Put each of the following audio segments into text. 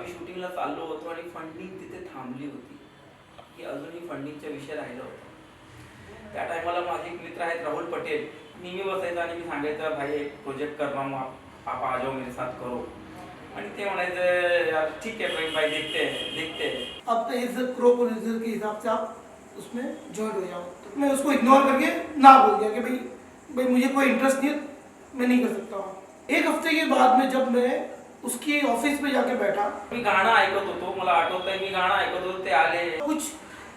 आम्ही शूटिंगला चाललो होतो आणि फंडिंग तिथे थांबली होती की अजूनही फंडिंगचा विषय राहिला होता। त्या टायमाला माझे एक मित्र आहेत राहुल पटेल, नेहमी बसायचा आणि मी सांगायचं भाई एक प्रोजेक्ट कर रहा हूँ, आप आ जाओ मेरे साथ करो। आणि ते म्हणायचं यार ठीक है भाई देखते हैं। अब तो एज क्रो प्रोड्यूसर के हिसाब से आप उसमें ज्वाइन हो जाओ। तो मैं उसको इग्नोर करके ना बोल दिया कि भाई मुझे कोई इंटरेस्ट नहीं है, मैं नहीं कर सकता हूँ। एक हफ्ते के बाद में जब मैं उसकी ऑफिस में जाके बैठा, मी गाणं ऐकत होतो, मला आठवतंय मी गाणं ऐकत होतो, ते आले, कुछ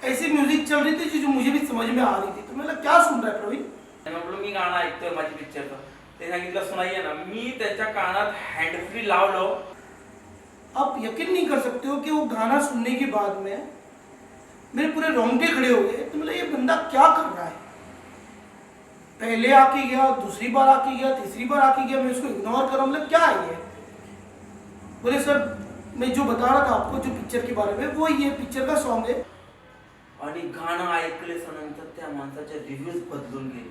ऐसी म्यूजिक चल रही थी जो मुझे भी समझ में आ रही थी। तो मैं क्या सुन रहा है प्रवीण? म्हटलं मी गाणं ऐकतोय माझ्या पिक्चरचं। ते सांगितलं सुनाइए ना, मी त्याच्या कानात हँड फ्री लावलो। आप यकीन नहीं कर सकते हो कि वो गाना सुनने के बाद में मेरे पूरे रोंगटे खड़े हो गए। तो मतलब ये बंदा क्या कर रहा है? पहले आके गया, दूसरी बार आके गया, तीसरी बार आके गया, मैं उसको इग्नोर कर रहा हूँ, मतलब क्या है ये? बोले सर मैं जो बता रहा था आपको जो पिक्चर के बारे में, वो ये पिक्चर का सॉन्ग है। आणि गाणं ऐकल्यानंतर त्या माणसाचे रिव्ह्यूज बदलून गेले,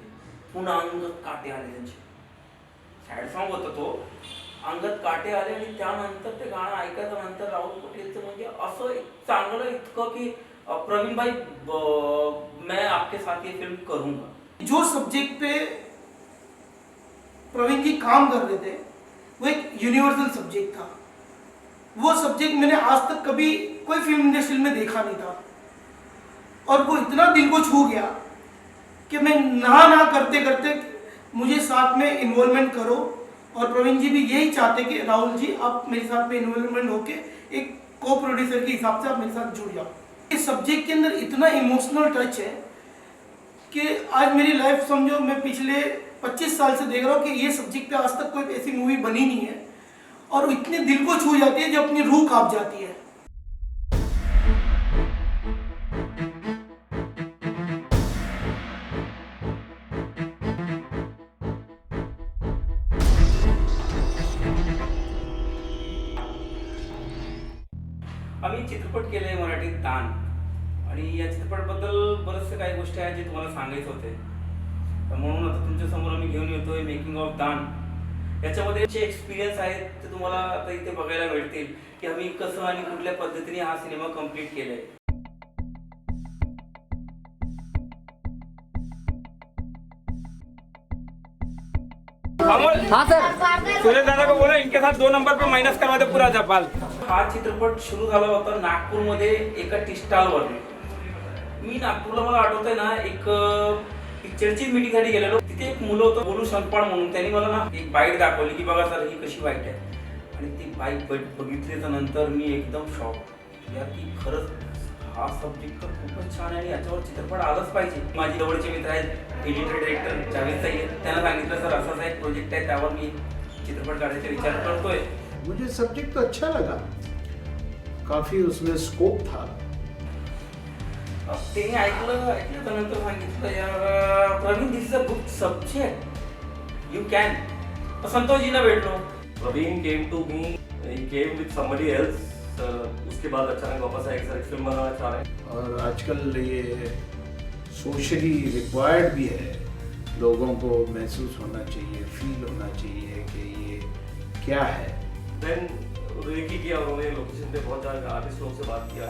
पुन्हा अंगात काटे आले त्यांचे। सॅड सॉन्ग होता तो, अंगात काटे आले आणि त्यानंतर ते गाणं ऐकायचं नंतर राहुल पटेलचं म्हणजे असं चांगलं इतकं की प्रवीण भाई मैं आपके साथ ये फिल्म करूंगा। जो सब्जेक्ट पे प्रवीण जी काम कर रहे थे वो एक यूनिवर्सल सब्जेक्ट था। वो सब्जेक्ट मैंने आज तक कभी कोई फिल्म इंडस्ट्री में देखा नहीं था और वो इतना दिल को छू गया कि मैं ना करते करते मुझे साथ में इन्वॉल्वमेंट करो। और प्रवीण जी भी यही चाहते कि राहुल जी आप मेरे साथ में इन्वॉल्वमेंट होके एक को प्रोड्यूसर के हिसाब से आप मेरे साथ जुड़ जाओ। इस सब्जेक्ट के अंदर इतना इमोशनल टच है कि आज मेरी लाइफ समझो, मैं पिछले 25 साल से देख रहा हूँ कि ये सब्जेक्ट पे आज तक कोई ऐसी मूवी बनी नहीं है और इतने दिल को छू जाती है जो अपनी रूह कांप जाती है। आम्ही चित्रपट केले मराठीत दान, आणि या चित्रपटाबद्दल बरेचसे काही गोष्टी आहेत जे तुम्हाला सांगायचे होते, म्हणून आता तुमच्या समोर आम्ही घेऊन येतोय मेकिंग ऑफ दान। याच्यामध्ये जे एक्सपिरियन्स आहेत ते तुम्हाला आता इथे बघायला मिळतील की आम्ही कसं आणि कुठल्या पद्धतीने हा सिनेमा कंप्लीट केलाय। हाँ सर, सुरेश दादा को बोला इनके साथ 2 नंबर पे माइनस करवा दे पूरा जपाल। हा चित्रपट सुरू झाला होता नागपूरमध्ये एका टी स्टॉलवर। मी नागपूरला मला आठवतंय ना एक पिक्चरची मीटिंगसाठी गेलेलो, तिथे एक मुलं होतं बोलू संपाळ म्हणून, त्यांनी मला ना एक बाईट दाखवली की बघा सर ही कशी बाईट आहे। आणि ती बाईट बघितल्याच्या नंतर मी एकदम शॉक यार की खरंच हा सब्जेक्ट तर खूपच छान आहे आणि याच्यावर चित्रपट आलाच पाहिजे। माझे जवळचे मित्र आहेत एडिटर डायरेक्टर जावेद साई, त्यांना सांगितलं सर असाच एक प्रोजेक्ट आहे, त्यावर मी चित्रपट काढायचा विचार करतोय। मुझे सब्जेक्ट तो अच्छा लगा, काफी उसमें स्कोप था। त्यांनी ऐकल्याच्या नंतर सांगितलं यार Praveen this is a good subject, you can. संतोषजीला भेटलो। Praveen came to me, he came with somebody else. उसके बाद अचानक वापस आए सर एक फिल्म बनाना चाह रहे हैं और आजकल ये सोशली रिक्वायर्ड भी है, लोगों को महसूस होना चाहिए, फील होना चाहिए कि ये क्या है। देन रेकी किया उन्होंने, लोकेशन पे बहुत ज़्यादा आर्टिस्ट लोगों से बात किया।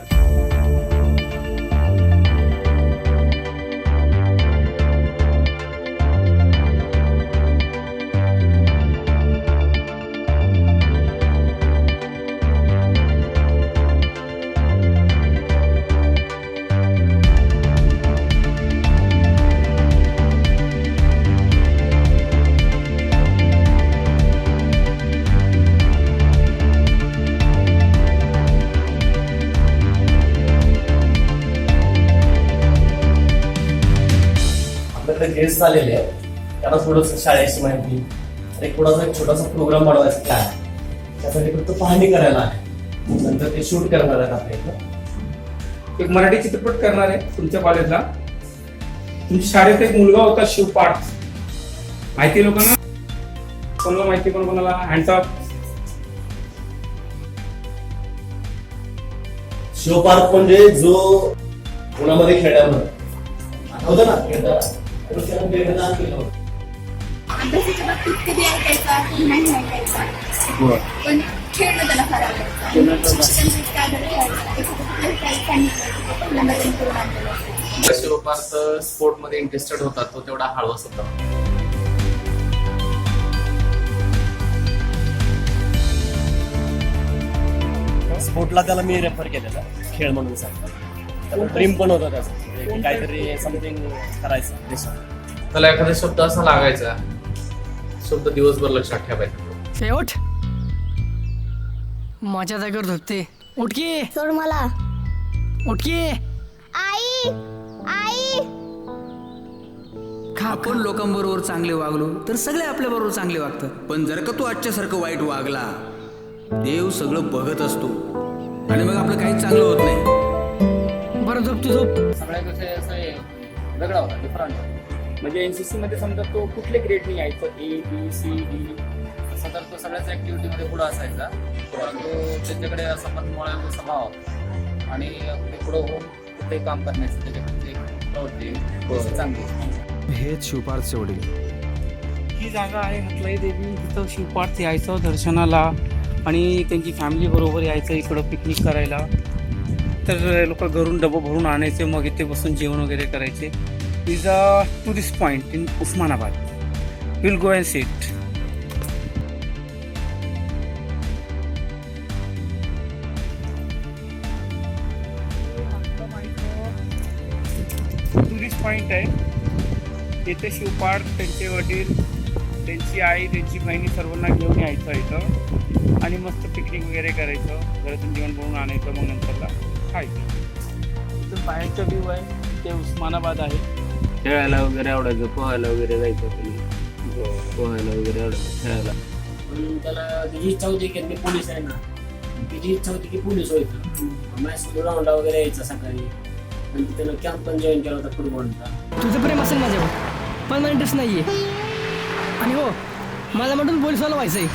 गेस्ट आलेले आहेत, त्यांना थोडंसं शाळेची माहिती आणि थोडासा एक छोटासा प्रोग्राम बनवायचा प्लॅन, त्यासाठी फक्त पाहणी करायला आहे, नंतर ते शूट करणार आहेत आपल्या इथं। एक मराठी चित्रपट करणार आहे तुमच्या कॉलेजला। तुमच्या शाळेत एक मुलगा होता शिवपाठ, माहिती लोकांना? कोणाला माहिती, कोणाला? Hands up. शिवपार्क म्हणजे जो पुण्यामध्ये खेड्यामध्ये आठवतं ना खेळताना अभ्यासाच्या बाबतीत कधी ऐकायचा नाही ऐकायचा, पण खेळणं त्याला फार आवडायचं आणि शिक्षण काय करायचं पहिल्यांदा त्यांनी करून आणलेलं असतं. शिवपार्थ स्पोर्टमध्ये इंटरेस्टेड होता, तो तेवढा हळवस होता. स्पोर्टला त्याला मी रेफर केलेला खेळ म्हणून सांगतो. ड्रीम पण होता त्याचा की काहीतरी समथिंग करायचं देशात. त्याला एखादा शब्द असा लागायचा, शब्द दिवसभर लक्षात ठेवायचा. शेवट माझ्या जागेवर झोपते. उठकी सोड मला. उठकी. आई आई आपण लोकांबरोबर चांगले वागलो तर सगळे आपल्या बरोबर चांगले वागतात. पण जर का तू आजच्यासारखं वाईट वागला, देव सगळं बघत असतो आणि मग आपलं काही चांगलं होत नाही. बरं झोप तू झोप. सगळ्यांपेक्षा असं वेगळा होता, डिफरंट. म्हणजे एनसीसी मध्ये समजा तो कुठले ग्रेडने यायचं, ABCD असं तर तो सगळ्याच ऍक्टिव्हिटीमध्ये पुढं असायचा, परंतु त्याच्याकडे असं मनमोळा स्वभाव होता आणि पुढं होऊन कुठेही काम करण्याचं त्याच्याकडे एक प्रवृत्ती चांगली. हेच शिवपार्थचे वडील. ही जागा आहे हटलाई देवी. इथं शिवपार्थ यायचं दर्शनाला आणि त्यांची फॅमिली बरोबर यायचं इकडं पिकनिक करायला. तर लोक घरून डबं भरून आणायचे, मग इथे बसून जेवण वगैरे करायचे. Is a tourist point in Osmanabad. Will go and seat. Tourist point आहे. इथे शिवपार्थ, त्यांचे वडील, त्यांची आई, त्यांची बहिणी सर्वांना घेऊन यायचं इथं आणि मस्त पिकनिक वगैरे करायचं, घरातून जेवण बनवून आणायचं, मग नंतरला खायचं. इथं बाहेरचं व्ह्यू आहे, ते उस्मानाबाद आहे. खेळायला वगैरे आवडायचं, पोहायला वगैरे जायचं, पोहायला वगैरे आवडायचं, खेळायला. पण त्याला त्याची इच्छा होती की मी पोलीस आहे ना, त्याची इच्छा होती की पोलीस व्हायचं. मॅच ग्राउंडला वगैरे यायचं सकाळी आणि त्यानं कॅम्प पण जॉईन केला होता फुटबॉलचा. तुझं प्रेम असेल माझ्यावर, पण मला इंटरेस्ट नाहीये. आणि हो, मला म्हणून पोलिसवाला व्हायचंय.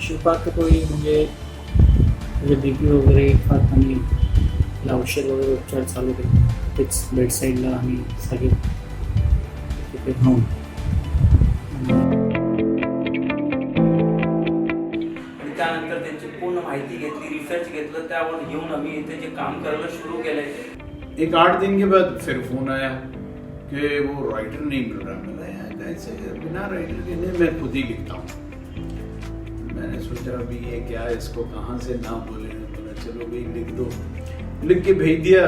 शिवपार्थ कोळी म्हणजे त्याचे बीपी वगैरे खात आणि औषध वगैरे उपचार चालू केले. तेच बेड साईडला आम्ही सगळे तिथे खाऊन आणि त्यानंतर त्यांची पूर्ण माहिती घेतली, रिसर्च घेतलं, त्यावर घेऊन आम्ही इथे जे काम करायला सुरू केलंय. एक 8 दिन के बाद फिर फोन आया कि वो राइटर नहीं मिल रहा. मैंने यार कैसे, बिना राइटर के नहीं, मैं खुद ही लिखता हूँ. मैंने सोचा अभी ये क्या है, इसको कहाँ से ना बोले. बोला चलो भाई लिख दो. लिख के भेज दिया.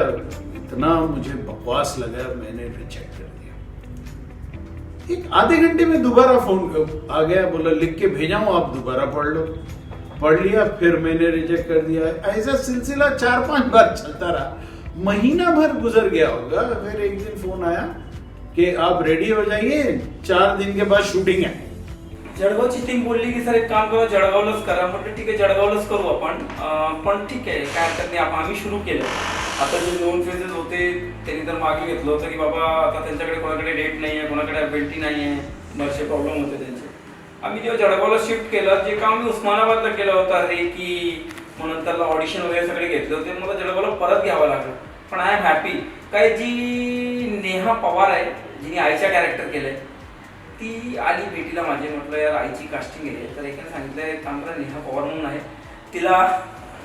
इतना मुझे बकवास लगा, मैंने रिजेक्ट कर दिया. एक आधे घंटे में दोबारा फोन आ गया, बोला लिख के भेजा हूँ, आप दोबारा पढ़ लो. पढ़ लिया, फिर मैंने रिजेक्ट कर दिया. ऐसा सिलसिला 4-5 बार चलता रहा. महीना भर गुजर गया होगा. फिर एक दिन फोन आया कि आप रेडी हो जाइए, 4 दिन के बाद शूटिंग है. जळगावची टीम बोलली की सर एक काम करा, जळगावलाच करा. म्हटलं ठीक आहे, जळगावलाच करू आपण. पण ठीक आहे, काय हरकत नाही. आम्ही सुरू केलं. आता जे 2 फेजेस होते त्यांनी तर मागे घेतलं होतं की बाबा आता त्यांच्याकडे कोणाकडे डेट नाही आहे, कोणाकडे अवेलेबिलिटी नाही आहे, बरेचसे प्रॉब्लेम होते त्यांचे. आम्ही जेव्हा जळगावला शिफ्ट केलं, जे काम मी उस्मानाबादला केलं होतं रेकी म्हणून त्याला ऑडिशन वगैरे सगळे घेतले होते, मला जळगावला परत घ्यावं लागलं. पण आय एम हॅपी. काय जी नेहा पवार आहे, जिने आईच्या कॅरेक्टर केलंय, ती आली भेटीला माझे. म्हटलं यार आईची कास्टिंग आहे, तर एकाने सांगितलं एक काम करा, नेहा पवार म्हणून आहे, तिला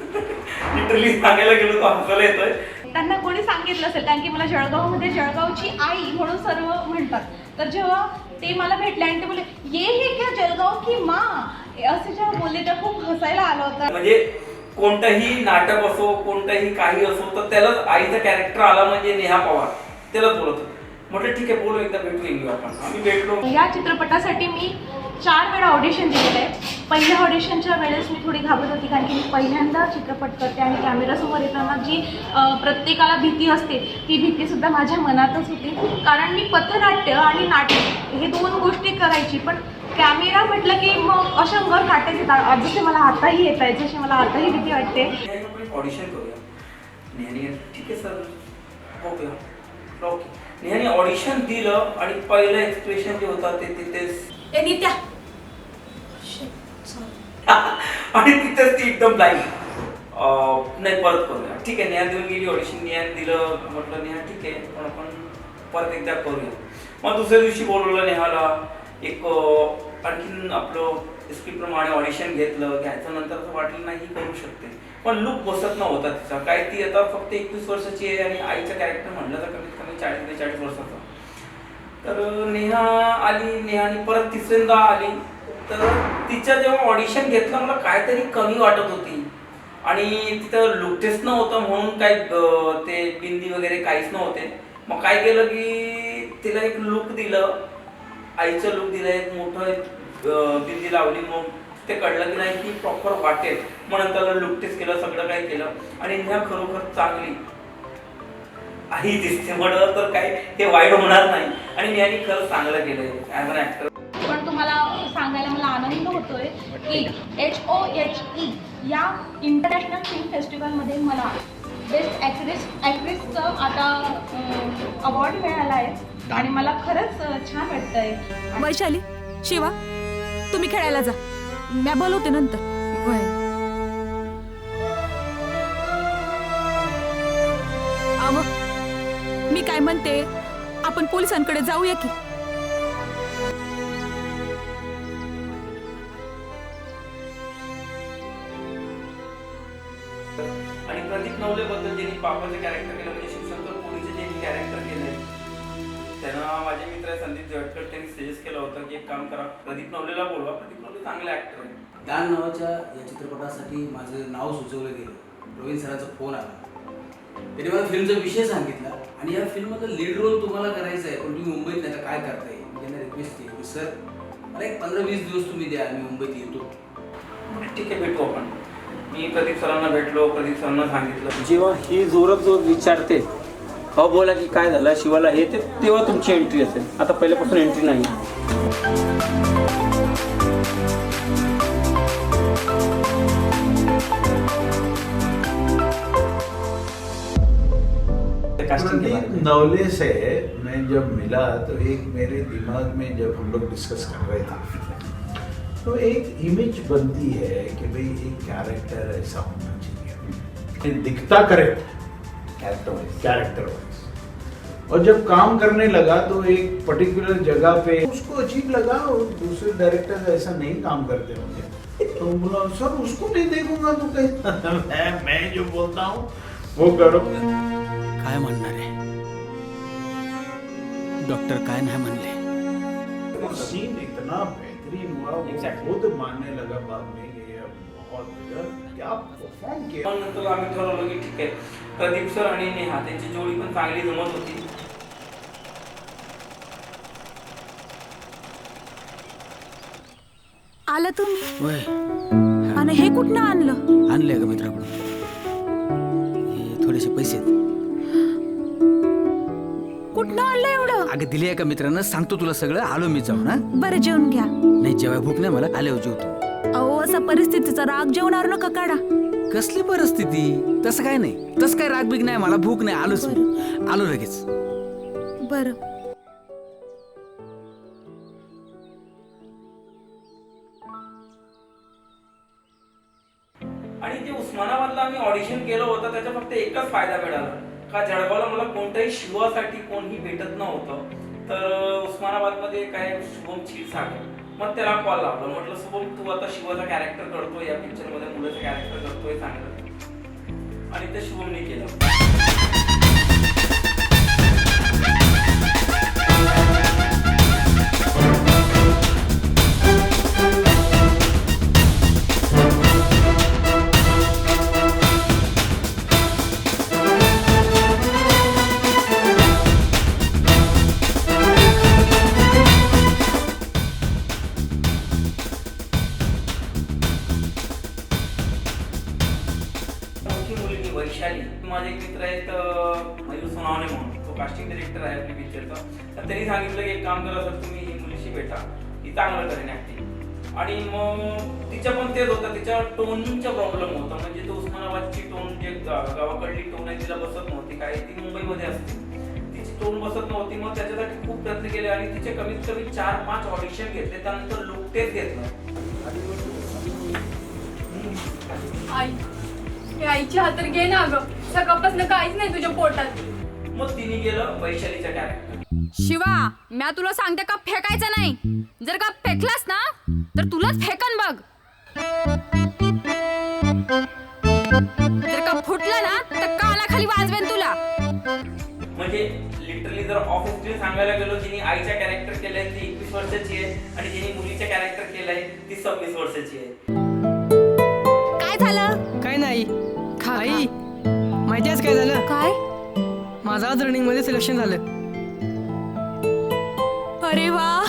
लिटरली सांगायला गेलो तो हसायला येतोय. त्यांना कोणी सांगितलं असेल, कारण की मला जळगावमध्ये जळगावची आई म्हणून सर्व म्हणतात. तर जेव्हा ते मला भेटले आणि ते बोलले ये हे क्या जळगाव की माँ, असे जेव्हा बोलले तर खूप हसायला आलं होतं. म्हणजे कोणतंही नाटक असो, कोणतंही काही असो, तर त्यालाच आईचं कॅरेक्टर आला म्हणजे नेहा पवार, त्यालाच बोलत होतं. म्हटलं ठीक आहे, बोलू एकदा भेटू आपण. आम्ही भेटलो. या चित्रपटासाठी मी 4 वेळा ऑडिशन दिलेलं आहे. पहिल्या ऑडिशनच्या वेळेस मी थोडी घाबरत होती, कारण की मी पहिल्यांदा चित्रपट करते आणि कॅमेरासमोर येताना जी प्रत्येकाला भीती असते, ती भीतीसुद्धा माझ्या मनातच होती. कारण मी पथनाट्य आणि नाटक हे 2 गोष्टी करायची, पण कॅमेरा म्हटलं की मग अशा अंगावर काटे येतात, जसे मला आताही येत आहेत, जशी मला आताही भीती वाटते. ऑडिशन करूया. नेहाने ठीक आहे सर, बघूया. ओके. नेहाने ऑडिशन दिलं आणि पहिलं एक्सप्रेशन जे होतं ते तिथेच आणि तिथेच ती एकदम ब्लाइंड नाही परत करूया. ठीक आहे, नेहा देऊन गेली ऑडिशन, नेहा दिलं, म्हटलं नेहा ठीक आहे पण आपण परत एकदा करूया. मग दुसऱ्या दिवशी बोलवलं नेहाला, एक आणखीन आपलं स्क्रिप्टप्रमाणे ऑडिशन घ्यायचं नंतर असं वाटलं नाही ही करू शकते, पण लुक बसत नव्हता तिचा. काय ती आता फक्त 21 वर्षाची आहे आणि आईचं कॅरेक्टर म्हणलं तर कमीत कमी 40-42 वर्षाचा. तर नेहा आली, नेहाने परत तिसऱ्यांदा आली, तर तिच्या जेव्हा ऑडिशन घेतलं मला काहीतरी कमी वाटत होती आणि तिथं लुक टेस्ट नव्हतं म्हणून काही ते बिंदी वगैरे काहीच नव्हते. मग काय केलं की तिला एक लुक दिलं, आईचं लुक दिलं, एक मोठं बिंदी लावली. मग ते कळलं की नाही की प्रॉपर वाटेल, मग नंतर लुक टेस्ट केलं, सगळं काही केलं आणि नेहा खरोखर चांगली आई दिसते म्हणलं तर काय हे वाईट होणार नाही आणि नेहाने खरंच चांगलं केलंय ॲज अन ॲक्टर. पण तुम्हाला सांगायला मला आनंद होतोय की HOHE या इंटरनॅशनल फिल्म फेस्टिवलमध्ये मला बेस्ट ॲक्ट्रेसचं आता अवॉर्ड मिळाला आहे आणि मला खरंच छान वाटतंय. वैशाली, शिवा, तुम्ही खेळायला जा, मी बोलवते नंतर. अव, मी काय म्हणते, आपण पोलिसांकडे जाऊया की. आणि प्रदीप नवलेबद्दल ज्यांनी पापाचं कॅरेक्टर केलं म्हणजे शिवशंकर पुरीचे जे कॅरेक्टर केले, त्यांना माझे मित्र संदीप जळकर त्यांनी सजेस्ट केलं होतं की एक काम करा, प्रदीप नवलेला बोलवा. प्रदीप नवले चांगले ॲक्टर आहे. दान नावाच्या या चित्रपटासाठी माझं नाव सुचवलं गेलं. प्रवीण सरांचा फोन आला, त्यांनी मला फिल्मचा विषय सांगितला आणि या फिल्ममधला लीड रोल तुम्हाला करायचा आहे, पण तुम्ही मुंबईत नाही तर काय करताय. मी त्यांना रिक्वेस्ट केली की सर मला एक 15-20 दिवस तुम्ही द्या, मी मुंबईत येतो. ठीक आहे, भेटू आपण. मी प्रदीप सरांना भेटलो, प्रदीप सरांना सांगितलं. जेव्हा ही जोरात जोर विचारते हो बोला की काय झालं शिवाला हे ते, तेव्हा तुमची एंट्री असेल. आता पहिल्यापासून एंट्री नाही. प्रदीप नवले से मैं जब मिला तो एक मेरे दिमाग में जब हम लोग डिस्कस कर रहे थे तो एक इमेज बनती है कि भाई एक कैरेक्टर ऐसा होना चाहिए, दिखता करेक्ट कैरेक्टर वाइज। और जब काम करने लगा तो एक पर्टिकुलर जगह पे उसको अजीब लगा और दूसरे डायरेक्टर ऐसा नहीं काम करते होंगे, तो बोला सर उसको नहीं देखूंगा तो कहीं मैं जो बोलता हूँ वो करो। काय म्हणणार आहे डॉक्टर, काय नाही म्हणले. सीन इतना बेहतरीन हुआ, वो खुद मानने लगा बाद में कि ये बहुत क्या परफॉर्म किया। पण नंतर आम्ही ठरवलं की ठीक आहे, प्रदीप सर आणि नेहा त्यांची जोडी पण चांगली जमत होती. आला तुम्ही होय, आणि हे कुठनं आणलं? आणलंय का मित्राकडून? हे थोडेसे पैसे आहेत. कुठनं आणलं एवढं? अगं दिली आहे का मित्रांनो, सांगतो तुला सगळं. आलो मी जाऊन. हा बरं जेवून घ्या. नाही जेवाय भूक नाही मला, आल्यावर जेवतो. अहो असा परिस्थितीचा राग जेवणार नका काढा. कसली परिस्थिती? तसं काय नाही, तसं काय राग बिग नाही, मला भूक नाही. आलोच मी, आलो लगेच. बरं. आणि जे उस्मानाबादला आम्ही ऑडिशन केलं होतं त्याचा फक्त एकच फायदा मिळाला का जळगावला मला कोणत्याही शिवासाठी कोणीही भेटत नव्हतं. तर उस्मानाबादमध्ये काय शुभम क्षीरसागर, मग त्याला कॉल लावला. म्हटलं शुभम तू आता शिवाचा कॅरेक्टर करतोय या पिक्चरमध्ये, मुलाचं कॅरेक्टर करतोय चांगलं, आणि ते शुभमने केलं. वैशाली, माझे एक मित्र आहेत मयूर सोनावणे म्हणून, तो कास्टिंग डायरेक्टर आहे आपल्या पिक्चरचा. तर त्यांनी सांगितलं की एक काम करा सर, तुम्ही ही मुलीशी भेटा, ती चांगलं करेन ऍक्टिंग. आणि मग तिच्या पण तेच होतं, तिच्या टोनिंगचा प्रॉब्लेम होता. म्हणजे तो उस्मानाबादची टोन जे गावाकडली टोन आहे तिला बसत नव्हती, काय ती मुंबईमध्ये असते, तिची टोन बसत नव्हती. मग त्याच्यासाठी खूप प्रयत्न केले आणि तिचे कमीत कमी 4-5 ऑडिशन घेतले, त्यानंतर लुक टेस्ट घेतलं. आई हे आईच्या हातात घे ना ग, सकाळपासून काहीच नाही तुझ्या पोटात. मग तिने गेलं वैशालीचं कॅरेक्टर. शिवा म्या तुला सांगते का फेकायचं नाही. जर का फेकलास ना तर तुलाच फेकन बघ. जर का फुटला ना तर कानाखाली वाजवेन तुला. म्हणजे लिटरली जर ऑफिसली सांगायला गेलो, जिने आईच्या कॅरेक्टर केलंय ती 21 वर्षाची आहे आणि जिने मुलीच्या कॅरेक्टर केलंय ती 26 वर्षाची आहे. काय झालं? काय नाही आई माहिती आहेस काय झालं? काय? माझं आज रनिंग मध्ये सिलेक्शन झालं. अरे वा.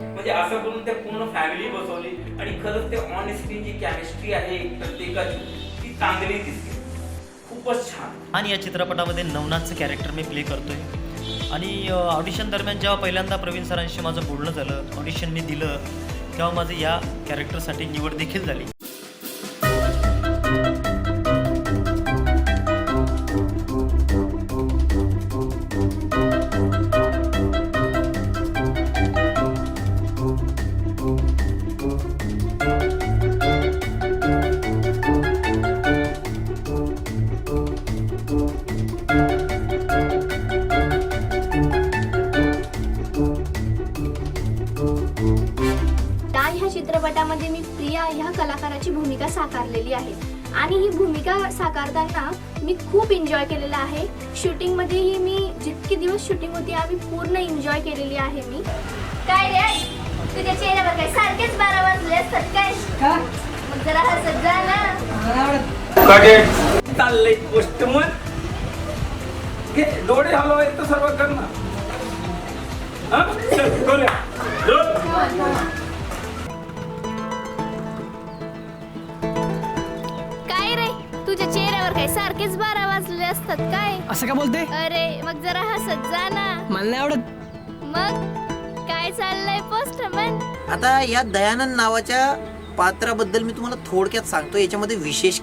म्हणजे असं करून ते पूर्ण फॅमिली बसवली आणि खरंच ते ऑन स्क्रीन जी केमिस्ट्री आहे प्रत्येकाची ती चांगली दिसते. खूपच छान. आणि या चित्रपटामध्ये नवनाथचं कॅरेक्टर मी प्ले करतोय आणि ऑडिशन दरम्यान जेव्हा पहिल्यांदा प्रवीण सरांशी माझं बोलणं झालं, ऑडिशन मी दिलं, तेव्हा माझं या कॅरेक्टरसाठी निवड देखील झाली. चित्रपटामध्ये मी प्रिया ह्या कलाकाराची भूमिका साकारलेली आहे आणि ही भूमिका साकारताना मी खूप एन्जॉय केलेला आहे. शूटिंगमध्येही मी जितके दिवस शूटिंग होती आम्ही पूर्ण एन्जॉय केलेली आहे. मी काय रे तुझ्या चेहऱ्यावर काय सारखेच 12 वाजले असतात काय? मग जरा हसत जा ना. चाललंय गोष्ट मग घे डोळे हलवायचं तर सर्व कर ना. तुझ्या चेहऱ्यावर काय सारखेच 12 वाजले असतात काय? असं का बोलते? अरे मग जरा हसत जा ना. मला नाही आवडत. मग काय चाललंय पोस्टमन? आता या दयानंद नावाच्या पात्राबद्दल मी तुम्हाला थोडक्यात सांगतो. याच्यामध्ये विशेष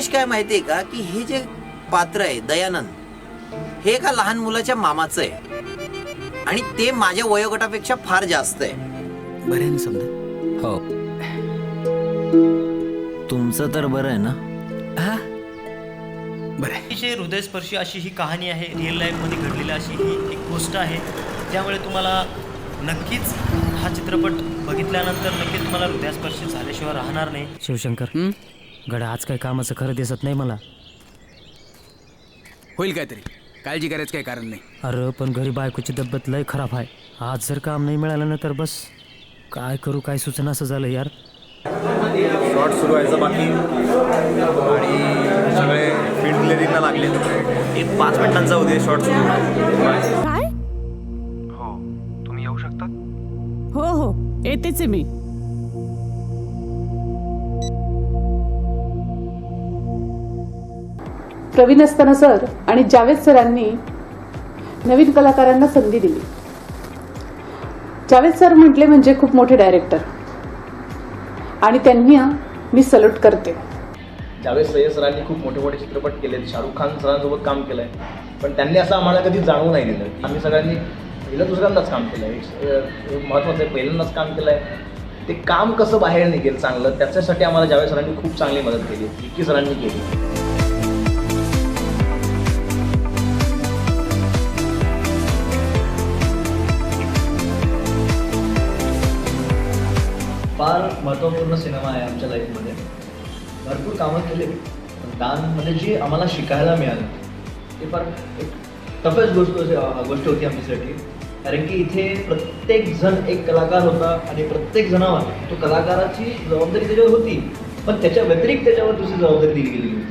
काय माहितीये का, की हे जे पात्र आहे दयानंद, हे एका लहान मुलाच्या मामाचं आहे आणि ते माझ्या वयोगटापेक्षा फार जास्त आहे. बरं आहे ना समजा? हो. तुमचं तर बरं आहे ना? हा बरं. अतिशय हृदयस्पर्शी अशी ही कहाणी आहे. रिअल लाईफमध्ये घडलेली अशी ही एक गोष्ट आहे. त्यामुळे तुम्हाला नक्कीच हा चित्रपट बघितल्यानंतर नक्कीच तुम्हाला हृदयस्पर्शी झाल्याशिवाय राहणार नाही. शिवशंकर गडा आज काही कामाचं खरं दिसत नाही मला. होईल काहीतरी, काळजी करायचं काही कारण नाही. अरे पण घरी बायकोची तब्येत लय खराब आहे. आज जर काम नाही मिळालं ना तर बस काय करू काय सुचना असं झालं यार. शॉर्ट सुरू व्हायचं बाकी आणि सगळे फील्ड क्लिअरिंगला लागले. एक 5 मिनिटांचा उद्या शॉर्ट सुरू. काय? हो तुम्ही येऊ शकता? हो येतेच आहे मी. प्रवीण असताना सर आणि जावेद सरांनी नवीन कलाकारांना संधी दिली. जावेद सर म्हटले म्हणजे खूप मोठे डायरेक्टर आणि त्यांनी मी सल्यूट करते. जावेद सरांनी खूप मोठे मोठे चित्रपट केलेत, शाहरुख खान सरांसोबत काम केलंय, पण त्यांनी असं आम्हाला कधी जाणवू नाही दिलं. आम्ही सगळ्यांनी पहिलं दुसऱ्यांदाच काम केलंय. महत्त्वाचं आहे, पहिल्यांदाच काम केलंय. ते काम कसं बाहेर निघेल चांगलं, त्याच्यासाठी आम्हाला जावेद सरांनी खूप चांगली मदत केली, विकी सरांनी केली. फार महत्त्वपूर्ण सिनेमा आहे आमच्या लाईफमध्ये. भरपूर कामं केले, पण दानमध्ये जी आम्हाला शिकायला मिळालं ते फार एक टफेस्ट गोष्ट होती आमच्यासाठी. कारण की इथे प्रत्येक जण एक कलाकार होता आणि प्रत्येक जणावर तो कलाकाराची जबाबदारी त्याच्यावर होती, पण त्याच्या व्यतिरिक्त त्याच्यावर दुसरी जबाबदारी दिली गेलेली होती.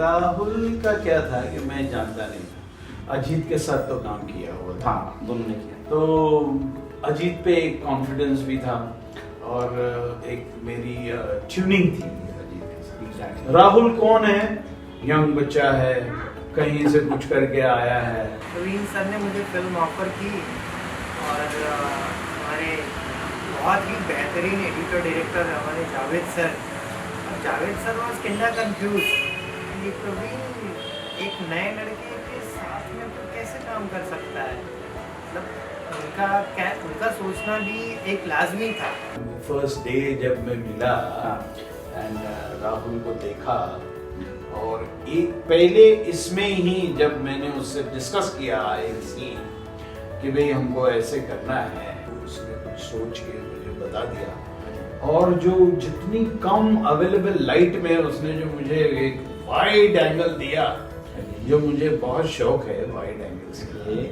राहुल का क्या था कि मैं जानता नहीं था. अजीत के साथ तो काम किया हुआ था. हाँ दोनों ने किया. तो अजीत पे एक कॉन्फिडेंस भी था और एक मेरी ट्यूनिंग थी अजीत के साथ. राहुल कौन है? यंग बच्चा है, कहीं से कुछ करके आया है. प्रवीण सर ने मुझे फिल्म ऑफर की और हमारे बहुत ही बेहतरीन एडिटर डायरेक्टर हमारे Javed sir Javed sir was कितना कंफ्यूज। ये प्रवीण एक नए लड़के के साथ में तो कैसे काम कर सकता है, मतलब उनका सोचना भी एक लाजमी था। फर्स्ट डे जब मैं मिला एंड राहुल को देखा, और एक पहले इसमें ही जब मैंने उससे डिस्कस किया एक सीन कि भाई हमको ऐसे करना है, उसने कुछ सोच के मुझे बता दिया। और जो जितनी कम अवेलेबल लाइट में उसने जो मुझे एक वाइड एंगल दिया, जो मुझे बहुत शौक है वाइड एंगल्स के लिए,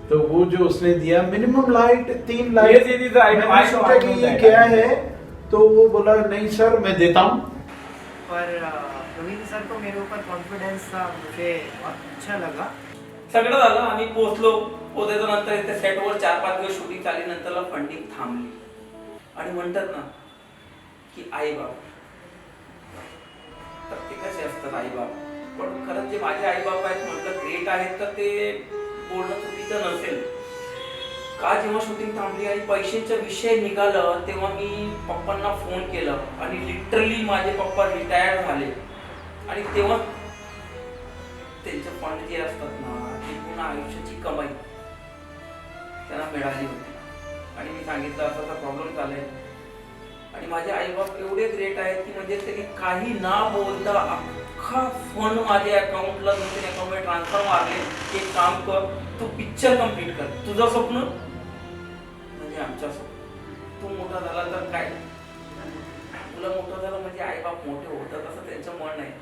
तो वो जो उसने दिया मिनिमम लाइट 3 लाइट, मैंने सोचा कि ये क्या है, तो वो बोला नहीं सर मैं देता हूँ। पर प्रवीण सर को मेरे ऊपर कॉन्फिडेंस था, मुझे अच्छा लगा। सगळं झालं, आम्ही पोहोचायचो नंतर इथे सेटवर 4-5 दिवस शूटिंग झाली, नंतरला फंडिंग थांबली. आणि म्हणतात ना की आई बाप प्रत्येकाचे असतात आई बाप, पण खरंच जे माझे आई बाप आहेत म्हटलं ग्रेट आहेत, तर ते बोलणं चुकीचं नसेल का. जेव्हा शूटिंग थांबली आणि पैशांचा विषय निघालं तेव्हा मी पप्पांना फोन केला आणि लिटरली माझे पप्पा रिटायर झाले आणि तेव्हा त्यांचे फंड जे असतात ना ते पूर्ण आयुष्याची कमाई त्यांना मिळाली होती. आणि मी सांगितलं असा प्रॉब्लेम झालाय, आणि माझे आई बाप एवढे ग्रेट आहेत की म्हणजे त्यांनी काही ना बोलता अख्खा फंड माझ्या अकाउंटला दुसऱ्या अकाउंटमध्ये ट्रान्सफर मारले. एक काम कर, तू पिक्चर कम्प्लीट कर, तुझं स्वप्न म्हणजे आमच्या स्वप्न. तू मोठा झाला तर काय, मुलं मोठं झालं म्हणजे आई बाप मोठे होतात असं त्यांचं मन आहे.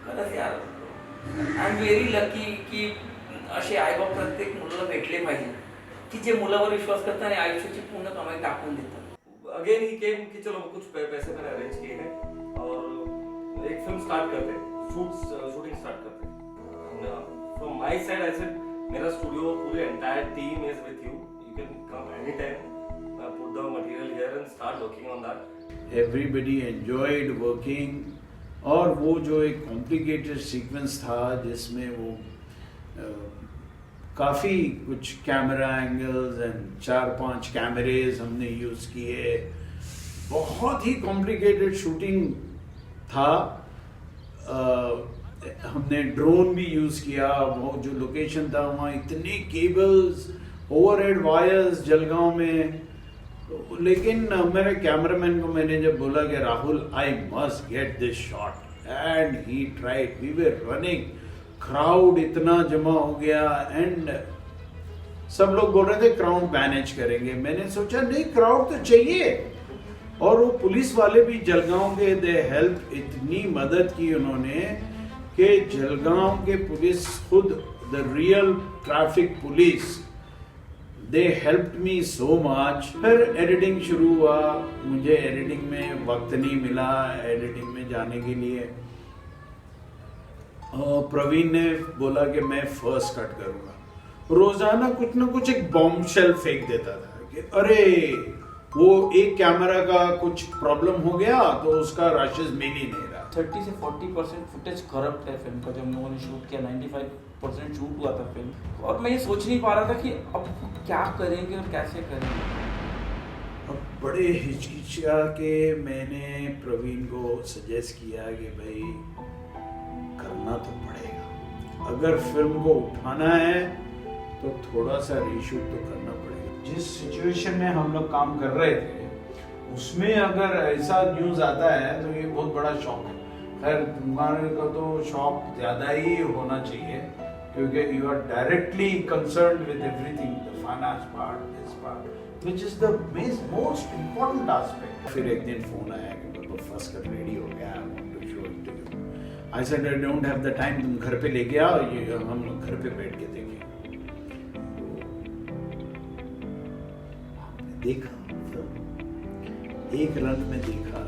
खरंच यार आय एम व्हेरी लकी की असे आई बाप प्रत्येक मुलाला भेटले पाहिजे की जे मुलावर विश्वास करतात आणि आयुष्याची पूर्ण कमाई टाकून देतात. अगेन ही केम कि चलो कुछ पैसे मैंने अरेंज किए हैं और एक फिल्म स्टार्ट करते हैं, शूटिंग स्टार्ट करते हैं. From my side I said मेरा स्टूडियो पूरी entire team is with you can come any time, put the material here and start working on that. Everybody enjoyed working. और वो जो एक कॉम्प्लिकेटेड सीक्वेंस था जिसमें वो काफ़ी कुछ कैमरा एंगल्स एंड 4-5 कैमरेज हमने यूज़ किए, बहुत ही कॉम्प्लिकेटेड शूटिंग था. हमने ड्रोन भी यूज़ किया. वो जो लोकेशन था वहाँ इतने केबल्स, ओवरहेड वायर्स जलगांव में. लेकिन मेरे कैमरामैन को मैंने जब बोला कि Rahul I must get this shot and he tried. We were running, crowd इतना जमा हो गया एंड सब लोग बोल रहे थे क्राउड मैनेज करेंगे. मैंने सोचा नहीं क्राउड तो चाहिए. और वो पुलिस वाले भी जलगांव के दे हेल्प, इतनी मदद की उन्होंने कि जलगांव के पुलिस खुद the real traffic police, they helped me so much. फिर एडिटिंग शुरू हुआ. मुझे एडिटिंग में वक्त नहीं मिला एडिटिंग में जाने के लिए. प्रवीण ने बोला कि मैं फर्स्ट कट करूंगा. रोजाना कुछ ना कुछ एक बॉम्ब शेल फेंक देता था कि अरे वो एक कैमरा का कुछ प्रॉब्लम हो गया तो उसका रशेस मिल ही नहीं रहा. 30 से 40% फुटेज करप्ट है फिल्म का. जब हम लोगों ने शूट किया 95% शूट हुआ था फिल्म, और मैं ये सोच नहीं पा रहा था कि अब क्या करेंगे और कैसे करेंगे. अब बड़े हिचकिचा के मैंने प्रवीण को सजेस्ट किया कि भाई करना तो पड़ेगा, अगर फिल्म को उठाना है तो थोड़ा सा रीशूट तो करना पड़ेगा. जिस सिचुएशन में हम लोग काम कर रहे थे उसमें अगर ऐसा न्यूज़ आता है तो ये बहुत बड़ा शॉक है. खैर तुम्हारे को तो शॉक ज़्यादा ही होना चाहिए क्योंकि यू आर डायरेक्टली कंसर्न्ड विद everything, the finance part, this part, which is the most important aspect. फिर एक दिन फोन आया कि पापा फर्स्ट कट रेडी हो गया, I want to show it to you. I said I don't have the time, तुम घर पे लेके आओ, ये हम लोग घर पे बैठ के देखेंगे. देखा एक रन में देखा,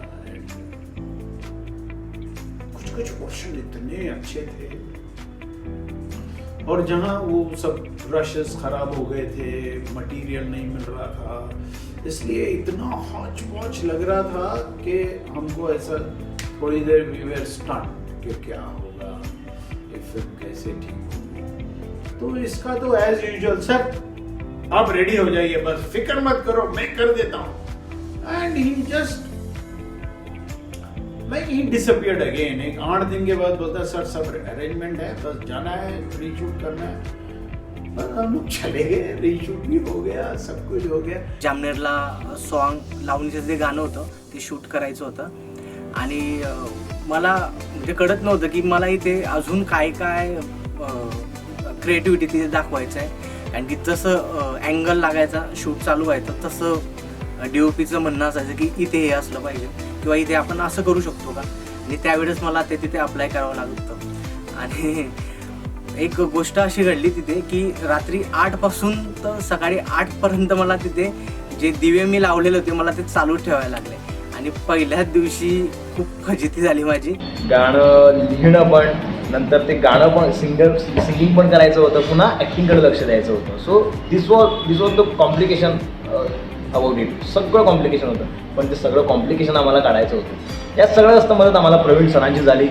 कुछ क्वेश्चन इतने अच्छे थे. और जहां वो सब रशेस खराब हो गए थे, मटेरियल नहीं मिल रहा था, इसलिए इतना हॉच पॉच लग रहा था कि हमको ऐसा थोड़ी देर वी वर स्टन्ड कि क्या होगा, ये फिल्म कैसे ठीक होगी. तो इसका तो एज यूजुअल सर आप रेडी हो जाइए, बस फिक्र मत करो, मैं कर देता हूं. And he just like he disappeared again. एक 8 दिन के बाद बोलता सर सब अरेंजमेंट है, बस जाना है, रीशूट करना है। बस हम लोग चले गए, रीशूट भी हो गया, सब कुछ हो गया। जामनेरला सॉन्ग लावणीचं जे गाणं होतं ते शूट करायचं होतं आणि मला म्हणजे कळत नव्हतं की मला इथे अजून काय काय क्रिएटिव्हिटी तिथे दाखवायचं आहे, कारण की जसं अँगल लागायचा शूट चालू व्हायचं तसं DOPचं म्हणणं असायचं की इथे हे असलं पाहिजे किंवा इथे आपण असं करू शकतो का, आणि त्यावेळेस मला ते तिथे अप्लाय करावं लागत होतं। आणि एक गोष्ट अशी घडली तिथे की रात्री 8 पासून तर सकाळी 8 पर्यंत मला तिथे जे दिवे मी लावलेले होते मला ते चालू ठेवायला लागले आणि पहिल्याच दिवशी खूप फजिती झाली माझी। गाणं लिहिणं पण, नंतर ते गाणं पण सिंगिंग पण करायचं होतं, पुन्हा ॲक्टिंगकडे लक्ष द्यायचं होतं। So this was the complication about it. सगळं कॉम्प्लिकेशन होतं, पण ते सगळं कॉम्प्लिकेशन आम्हाला काढायचं होतं। यात सगळ्यात जास्त मदत आम्हाला प्रवीण सरांची झाली।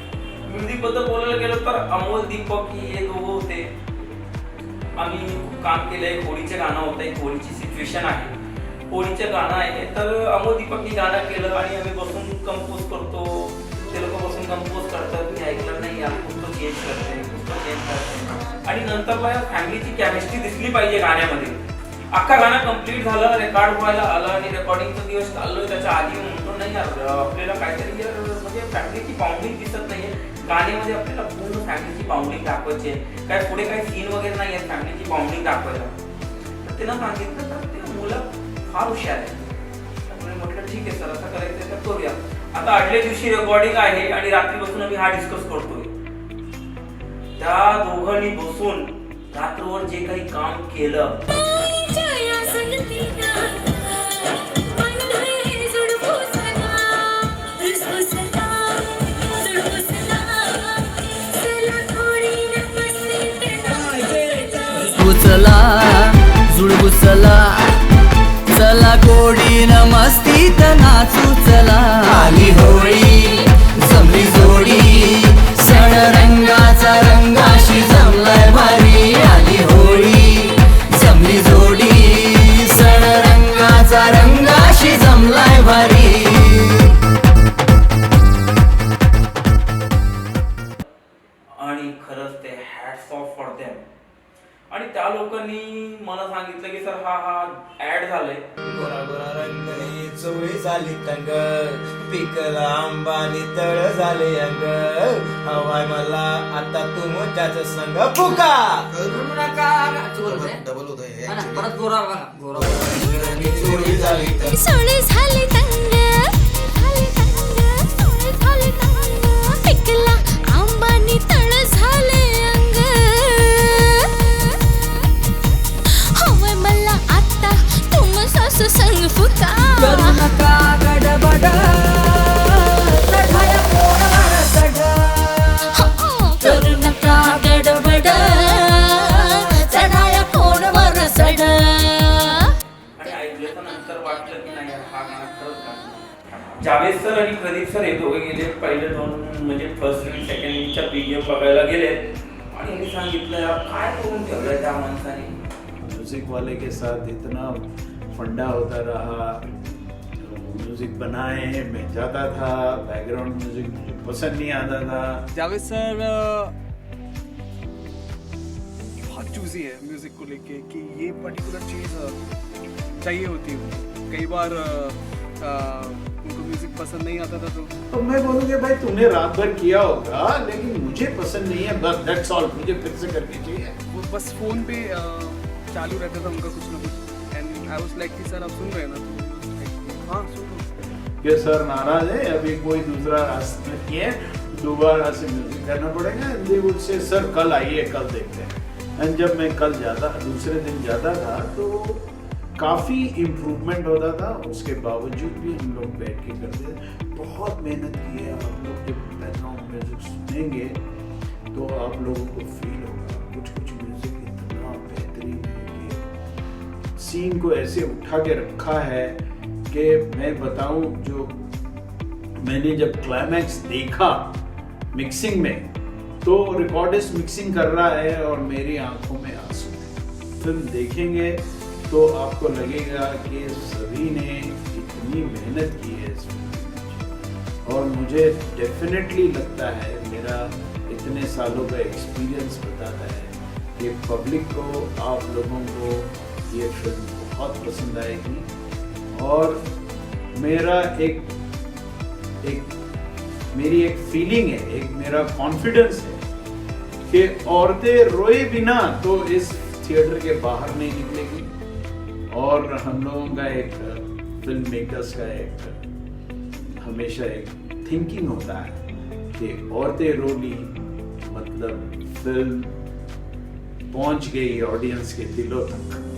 म्युझिक बद्दल बोलायला गेलं तर अमोल दीपक हे दोघं होते। आम्ही खूप काम केलंय। होळीचं गाणं होतं, एक होळीची सिच्युएशन आहे, होळीचं गाणं आहे, तर अमोल दीपकनी गाणं केलं आणि आम्ही बसून कंपोज करतो। ते लोक बसून कंपोज करतात, मी ऐकलं नाही यार पुस्तक चेंज करते आणि नंतर फॅमिलीची केमिस्ट्री दिसली पाहिजे गाण्यामध्ये। अख्खा गाणं कम्प्लीट झालं, रेकॉर्ड व्हायला आलं आणि रेकॉर्डिंगचा दिवस चाललोय, त्याच्या आधी म्हणतो नाही यार आपल्याला काहीतरी म्हणजे फॅमिलीची बाउंडिंग दिसत नाहीये गाण्यामध्ये, आपल्याला पूर्ण फॅमिलीची बाउंडिंग दाखवायची आहे, काय पुढे काही सीन वगैरे नाही आहे फॅमिलीची बाउंडिंग दाखवायला। तर त्यांना सांगितलं तर ते मुलं फार हुशार आहे, त्यामुळे म्हटलं ठीक आहे सर असं करायचं तर करूया। आता आदल्या दिवशी रेकॉर्डिंग आहे आणि रात्री बसून आम्ही हा डिस्कस करतोय। त्या दोघांनी बसून रात्रभर जे काही काम केलं चला जुळवू चला, चला गोडीन मस्तीत नाचू चला। आली होळी जमली जोडी, सण रंगाचा रंगाशी जमलाय भारी। आली होळी जमली जोडी, सण रंगाचा रंगाशी जमलाय भारी। आणि खरंच ते हॅट्स ऑफ फॉर देम। आणि त्या लोकांनी मला सांगितलं की सर हा ऍड झालाय। गोरा गोरा रंगणी चोळी झाली तंग, पिकला अंबानी तळ झाले अंग। हवाय मला आता तू मोठ्याच संग पुका करू नका। डबल होत परत गोरा गोरा चोळी झाली तंग, सोळी झाली तंग, पिकला अंबानी तळ झाले अंग। हवय मला आता तुम सासू संग फुका करू नका गडबड, चढाया कोणावर चढ। करू नका गडबड, चढाया कोणावर चढ। आणि ऐकल्याच्या नंतर वाटलं की नाही यार हा गाणं खरंच गाणं। जावेद सर आणि प्रदीप सर हे दोघे गेले पहिले 2 म्हणजे फर्स्ट आणि सेकंड इनिंगच्या BGM बघायला गेले आणि यांनी सांगितलं यार काय करून ठेवलंय त्या माणसाने। म्यूजिक वाले के साथ इतना फंडा होता रहा, म्यूजिक बनाए, मैं जाता था, बैकग्राउंड म्यूजिक मुझे पसंद नहीं आता था। जावेद सर बहुत चूजी है म्यूजिक को लेके कि ये पर्टिकुलर चीज़ चाहिए होती है। कई बार उनको म्यूजिक पसंद नहीं आता था तो मैं बोलूँगा भाई तूने रात भर किया होगा लेकिन मुझे पसंद नहीं है, बस दैट्स ऑल, मुझे फिर से करनी चाहिए। वो बस फोन पे चालू रहता था उनका कुछ ना कुछ, एंड आई वाज लाइक कि सर आप सुन रहे हैं ना, तो हाँ सुन रहा। कि सर नाराज है, अभी कोई दूसरा रास्ता नहीं है, दोबारा से म्यूजिक करना पड़ेगा। दे वुड से सर कल आइए, कल देखते हैं। एंड जब मैं कल जाता, दूसरे दिन जाता था तो काफ़ी इम्प्रूवमेंट होता था। उसके बावजूद भी हम लोग बैठ के करते थे, बहुत मेहनत की है। आप लोग जब बैकग्राउंड म्यूजिक सुनेंगे तो आप लोगों को फील होगा कुछ कुछ म्यूजिक इतना बेहतरीन है कि सीन को ऐसे उठा के रखा है कि मैं बताऊं, जो मैंने जब क्लाइमैक्स देखा मिक्सिंग में तो रिकॉर्डिस्ट मिक्सिंग कर रहा है और मेरी आंखों में आंसू थे। फिल्म देखेंगे तो आपको लगेगा कि सभी ने इतनी मेहनत की है इस फिल्म में और मुझे डेफिनेटली लगता है, मेरा इतने सालों का एक्सपीरियंस बताता है कि पब्लिक को, आप लोगों को ये फिल्म बहुत पसंद आएगी। और मेरा मेरी एक फीलिंग है, एक मेरा कॉन्फिडेंस है कि औरतें रोए बिना तो इस थिएटर के बाहर नहीं निकलेगी। और हम लोगों का एक फिल्म मेकर्स का एक हमेशा एक थिंकिंग होता है कि औरतें रो ली मतलब फिल्म पहुंच गई ऑडियंस के दिलों तक।